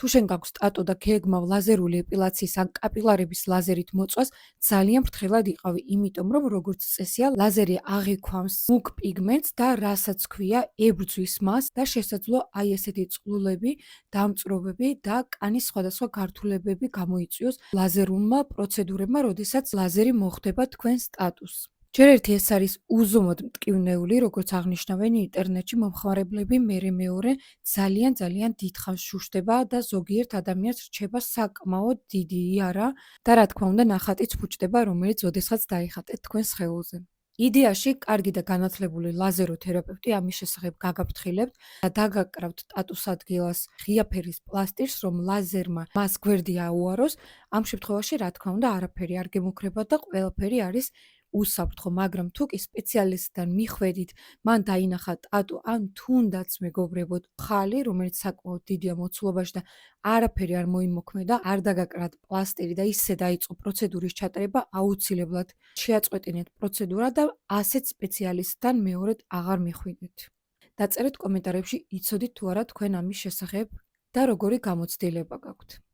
თუ შენ გაქვს ტატო და გეგმავ ლაზერული ეპილაციის ან კაპილარების ლაზერით მოწვას, ძალიან ფრთხილად იყავი, იმიტომ რომ როგორც წესია, ლაზერი აღიქვამს მუქ პიგმენტს და რასაც ქვია, ებრძვის მას და შესაძლოა აი ესეთი წყლულები, დამწრობები და კანის სხვადასხვა გართულებები გამოიწვიოს ლაზერულმა პროცედურებმა, როდესაც ლაზერი მოხვდება თქვენს ტატუს. ჯერ ერთი ეს არის უზომოდ მტკივნეული, როგორც აღნიშნავენ ინტერნეტში მომხმარებლები, მეორე ძალიან დიდხანს შუშდება და ზოგიერთ ადამიანს რჩება საკმაოდ დიდი იარა და რა თქმა უნდა ნახატიც ფუჭდება, რომელიც ოდესღაც დაიხატეთ თქვენ სხეულზე. იდეაში კარგი და განათლებული ლაზეროთერაპევტი ამის შესახებ გაგაფრთხილებთ და დაგაკრავთ ტატუს ადგილას ღია ფერის პლასტირს, რომ ლაზერმა მას გვერდი აუაროს. ამ შემთხვევაში რა თქმა უნდა არაფერი არ გემუქრება და ყველაფერი არის უსაფრთხო, მაგრამ თუ კი სპეციალისტთან მიხვედით, მან დაინახა ტატუ ან თუნდაც მეგობრებოდ ხალი, რომელიც საკმაოდ დიდია მოცულობაში და არაფერი არ მოიმოქმედა, არ დაგაკრათ პლასტირი და ისე დაიწყო პროცედურის ჩატარება, აუცილებლად შეაწყვეტინეთ პროცედურა და ასეთ სპეციალისტთან მეორედ აღარ მიხვიდეთ. დაწერეთ კომენტარებში, იცოდით თუ არა თქვენ ამის შესახებ და როგორი გამოცდილება გაქვთ.